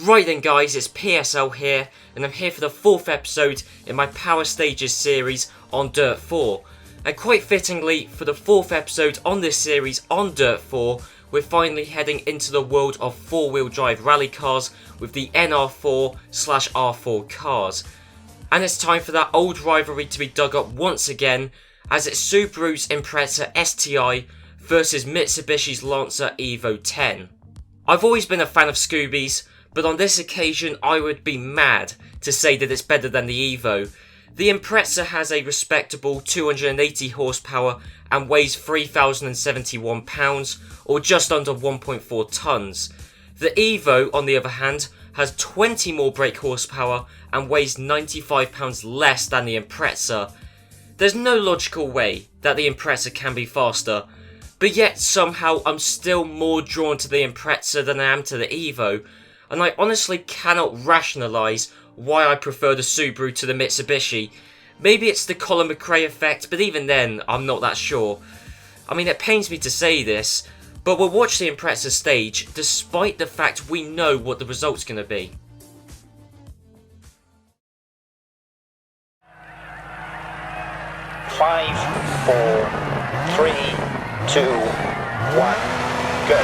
Right then guys, it's PSL here, and I'm here for the 4th episode in my Power Stages series on DiRT. And quite fittingly, for the 4th episode on this series on DiRT, we're finally heading into the world of 4-wheel drive rally cars with the NR4/R4 cars. And it's time for that old rivalry to be dug up once again, as it's Subaru's Impreza STI versus Mitsubishi's Lancer Evo 10. I've always been a fan of Scoobies, but on this occasion I would be mad to say that it's better than the Evo. The Impreza has a respectable 280 horsepower and weighs 3,071 pounds, or just under 1.4 tonnes. The Evo, on the other hand, has 20 more brake horsepower and weighs 95 pounds less than the Impreza. There's no logical way that the Impreza can be faster, but yet somehow I'm still more drawn to the Impreza than I am to the Evo, and I honestly cannot rationalise why I prefer the Subaru to the Mitsubishi. Maybe it's the Colin McRae effect, but even then, I'm not that sure. I mean, it pains me to say this, but we'll watch the Impreza stage, despite the fact we know what the result's going to be. Five, 4, 3, 2, 1, go.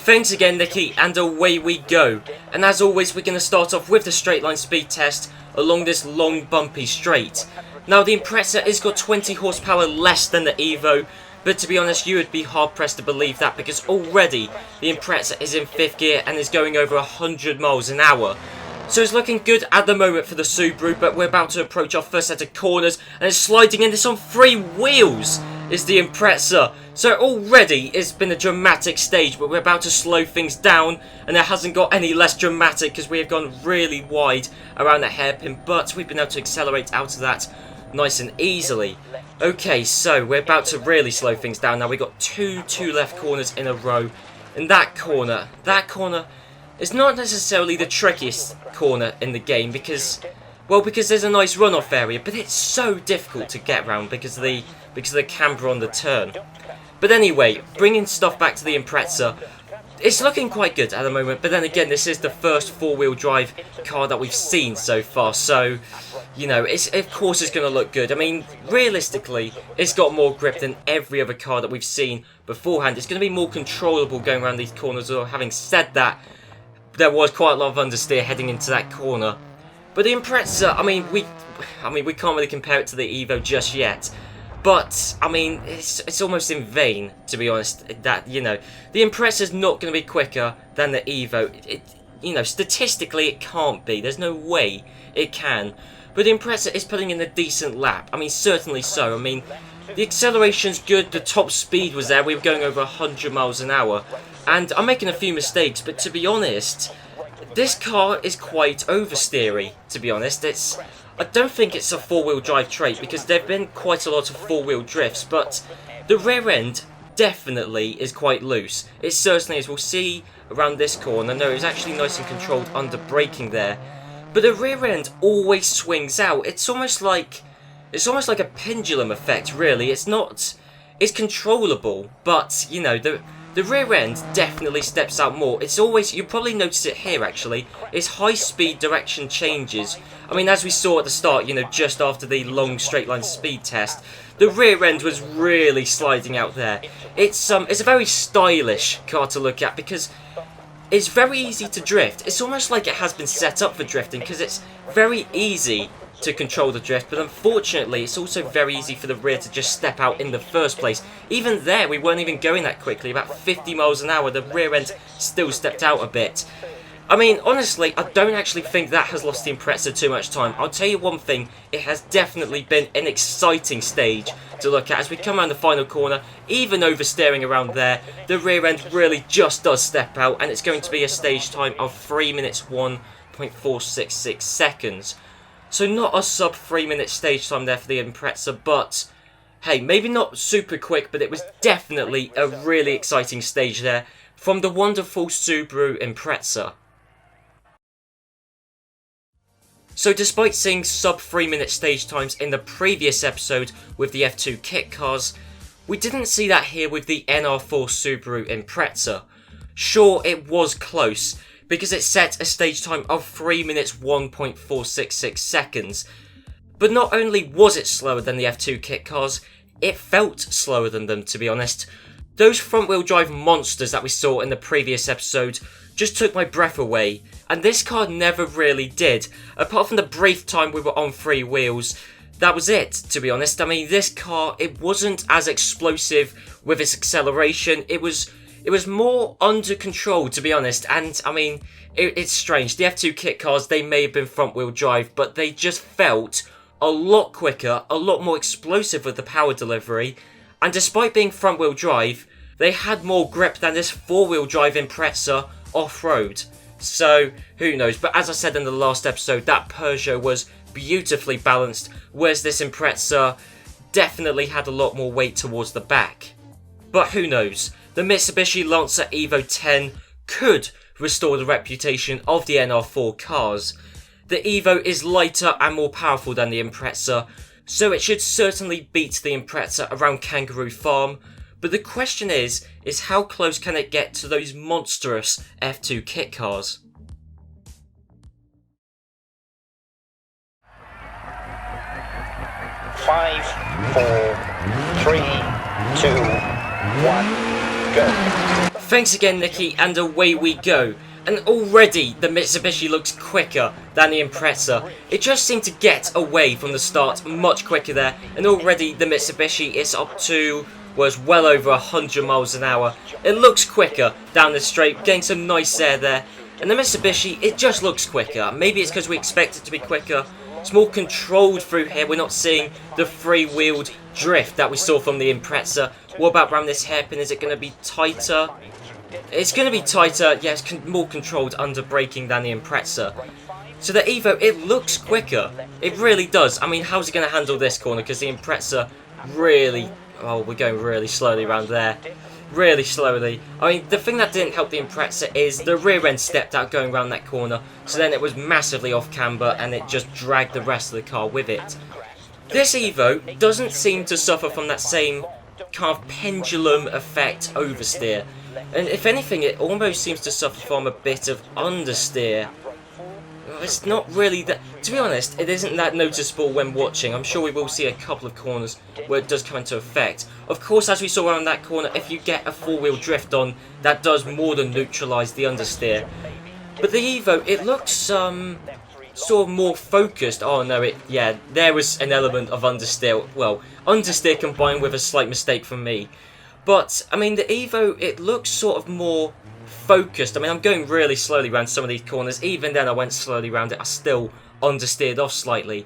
Thanks again, Nicky, and away we go. And as always, we're going to start off with the straight line speed test along this long bumpy straight. Now, the Impreza has got 20 horsepower less than the Evo, but to be honest, you would be hard pressed to believe that, because already the Impreza is in 5th gear and is going over 100 miles an hour. So it's looking good at the moment for the Subaru, but we're about to approach our first set of corners, and it's sliding in this on 3 wheels is the Impreza. So already it's been a dramatic stage, but we're about to slow things down, and it hasn't got any less dramatic because we have gone really wide around the hairpin, but we've been able to accelerate out of that nice and easily. Okay, so we're about to really slow things down now. We've got two left corners in a row, and that corner is not necessarily the trickiest corner in the game because there's a nice runoff area, but it's so difficult to get around because of the camber on the turn. But anyway, bringing stuff back to the Impreza, it's looking quite good at the moment, but then again, this is the first 4-wheel drive car that we've seen so far, so, you know, of course it's going to look good. I mean, realistically, it's got more grip than every other car that we've seen beforehand. It's going to be more controllable going around these corners, or having said that, there was quite a lot of understeer heading into that corner. But the Impreza, I mean, we can't really compare it to the Evo just yet. But, I mean, it's almost in vain, to be honest, that, you know, the Impreza's not going to be quicker than the Evo. You know, statistically it can't be. There's no way it can. But the Impreza is putting in a decent lap. I mean, certainly so. I mean, the acceleration's good, the top speed was there. We were going over 100 miles an hour. And I'm making a few mistakes, but to be honest, this car is quite oversteery, to be honest. I don't think it's a 4-wheel drive trait, because there have been quite a lot of 4-wheel drifts, but the rear end definitely is quite loose. It certainly is. We'll see around this corner. No, it's actually nice and controlled under braking there. But the rear end always swings out. It's almost like a pendulum effect, really. It's controllable, but, you know, the rear end definitely steps out more. It's always, you probably notice it here actually, it's high speed direction changes. I mean, as we saw at the start, you know, just after the long straight line speed test, the rear end was really sliding out there. It's a very stylish car to look at because it's very easy to drift. It's almost like it has been set up for drifting because it's very easy to control the drift, but unfortunately it's also very easy for the rear to just step out in the first place. Even there, we weren't even going that quickly, about 50 miles an hour, the rear end still stepped out a bit. I mean, honestly, I don't actually think that has lost the Impreza too much time. I'll tell you one thing, it has definitely been an exciting stage to look at as we come around the final corner, even oversteering around there. The rear end really just does step out, and it's going to be a stage time of 3 minutes 1.466 seconds. So not a sub 3 minute stage time there for the Impreza, but hey, maybe not super quick, but it was definitely a really exciting stage there from the wonderful Subaru Impreza. So despite seeing sub 3 minute stage times in the previous episode with the F2 kit cars, we didn't see that here with the NR4 Subaru Impreza. Sure, it was close, because it set a stage time of 3 minutes 1.466 seconds. But not only was it slower than the F2 kit cars, it felt slower than them, to be honest. Those front wheel drive monsters that we saw in the previous episode just took my breath away, and this car never really did. Apart from the brief time we were on 3 wheels, that was it, to be honest. I mean, this car, it wasn't as explosive with its acceleration. It was more under control, to be honest. And I mean, it's strange. The F2 kit cars, they may have been front wheel drive, but they just felt a lot quicker, a lot more explosive with the power delivery. And despite being front wheel drive, they had more grip than this 4-wheel drive Impreza off-road. So, who knows? But as I said in the last episode, that Peugeot was beautifully balanced, whereas this Impreza definitely had a lot more weight towards the back. But who knows? The Mitsubishi Lancer Evo 10 could restore the reputation of the NR4 cars. The Evo is lighter and more powerful than the Impreza, so it should certainly beat the Impreza around Kangaroo Farm. But the question is how close can it get to those monstrous F2 kit cars? Five, 4, 3, 2, 1, go. Thanks again, Nikki, and away we go. And already the Mitsubishi looks quicker than the Impreza. It just seemed to get away from the start much quicker there, and already the Mitsubishi is up to was well over 100 miles an hour. It looks quicker down the straight, getting some nice air there. And the Mitsubishi, it just looks quicker. Maybe it's because we expect it to be quicker. It's more controlled through here. We're not seeing the free-wheeled drift that we saw from the Impreza. What about around this hairpin? Is it going to be tighter? It's going to be tighter. Yeah, it's more controlled under braking than the Impreza. So the Evo, it looks quicker. It really does. I mean, how's it going to handle this corner? Because the Impreza really... Oh, we're going really slowly around there. Really slowly. I mean, the thing that didn't help the Impreza is the rear end stepped out going around that corner. So then it was massively off camber and it just dragged the rest of the car with it. This Evo doesn't seem to suffer from that same kind of pendulum effect oversteer. And if anything, it almost seems to suffer from a bit of understeer. It's not really that... To be honest, it isn't that noticeable when watching. I'm sure we will see a couple of corners where it does come into effect. Of course, as we saw around that corner, if you get a 4-wheel drift on, that does more than neutralise the understeer. But the Evo, it looks sort of more focused. Oh no, yeah, there was an element of understeer. Well, understeer combined with a slight mistake from me. But, I mean, the Evo, it looks sort of more focused. I mean, I'm going really slowly around some of these corners. Even then, I went slowly around it. I still understeered off slightly.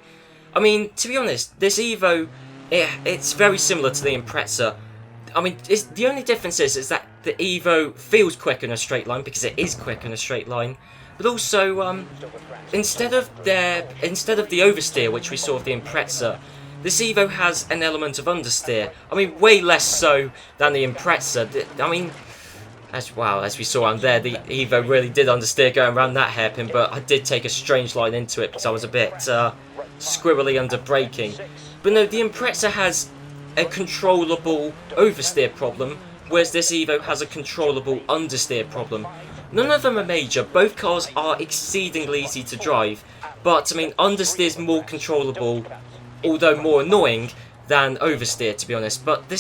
I mean, to be honest, this Evo, it's very similar to the Impreza. I mean, the only difference is that the Evo feels quick in a straight line because it is quick in a straight line. But also, instead of the oversteer, which we saw with the Impreza, this Evo has an element of understeer. I mean, way less so than the Impreza. I mean, as we saw around there, the Evo really did understeer going around that hairpin, but I did take a strange line into it because I was a bit squirrely under braking. But no, the Impreza has a controllable oversteer problem, whereas this Evo has a controllable understeer problem. None of them are major. Both cars are exceedingly easy to drive, but I mean, understeer is more controllable, although more annoying than oversteer, to be honest. But the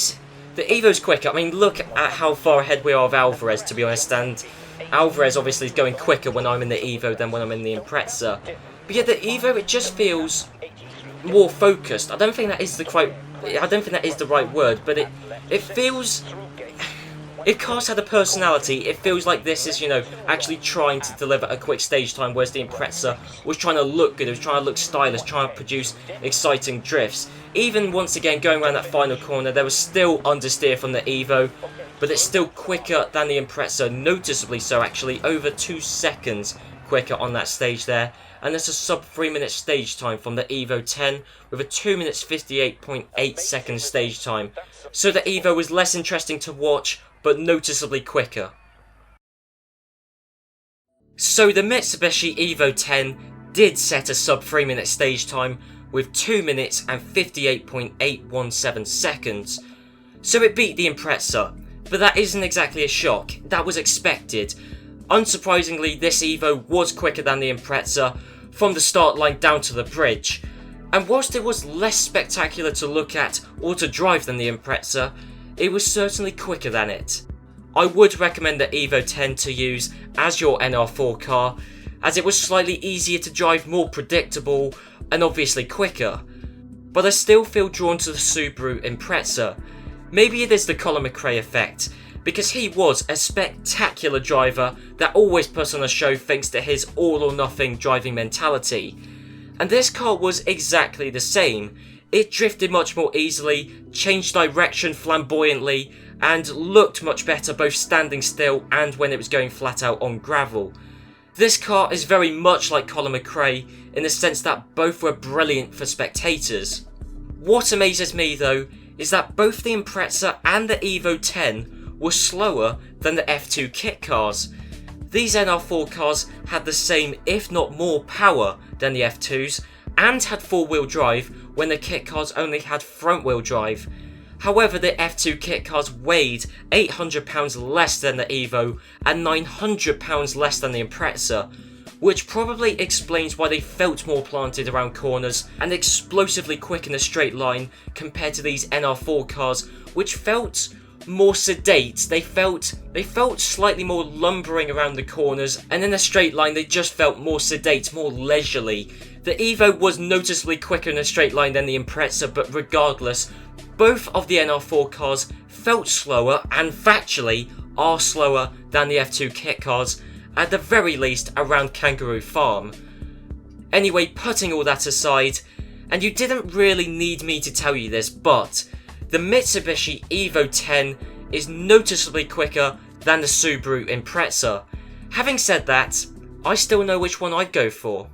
Evo's quicker. I mean, look at how far ahead we are of Alvarez, to be honest, and Alvarez obviously is going quicker when I'm in the Evo than when I'm in the Impreza. But yeah, the Evo, it just feels more focused. I don't think that is the right word, but it feels... If cars had a personality, it feels like this is, you know, actually trying to deliver a quick stage time, whereas the Impreza was trying to look good, it was trying to look stylish, trying to produce exciting drifts. Even once again, going around that final corner, there was still understeer from the Evo, but it's still quicker than the Impreza, noticeably so actually, over 2 seconds quicker on that stage there. And there's a sub 3 minute stage time from the Evo 10 with a 2 minutes 58.8 second stage time. So the Evo was less interesting to watch, but noticeably quicker. So the Mitsubishi Evo 10 did set a sub 3 minute stage time with 2 minutes and 58.817 seconds. So it beat the Impreza, but that isn't exactly a shock, that was expected. Unsurprisingly, this Evo was quicker than the Impreza from the start line down to the bridge, and whilst it was less spectacular to look at or to drive than the Impreza, it was certainly quicker than it. I would recommend the Evo 10 to use as your NR4 car, as it was slightly easier to drive, more predictable, and obviously quicker. But I still feel drawn to the Subaru Impreza. Maybe it is the Colin McRae effect, because he was a spectacular driver that always puts on a show thanks to his all or nothing driving mentality. And this car was exactly the same. It drifted much more easily, changed direction flamboyantly, and looked much better both standing still and when it was going flat out on gravel. This car is very much like Colin McRae in the sense that both were brilliant for spectators. What amazes me though is that both the Impreza and the Evo 10 were slower than the F2 kit cars. These NR4 cars had the same, if not more, power than the F2s, and had four-wheel drive when the kit cars only had front-wheel drive. However, the F2 kit cars weighed 800 pounds less than the Evo and 900 pounds less than the Impreza, which probably explains why they felt more planted around corners and explosively quick in a straight line compared to these NR4 cars, which felt more sedate. They felt slightly more lumbering around the corners, and in a straight line they just felt more sedate, more leisurely. The Evo was noticeably quicker in a straight line than the Impreza, but regardless, both of the NR4 cars felt slower, and factually are slower than the F2 kit cars, at the very least around Kangaroo Farm. Anyway, putting all that aside, and you didn't really need me to tell you this, but the Mitsubishi Evo 10 is noticeably quicker than the Subaru Impreza. Having said that, I still know which one I'd go for.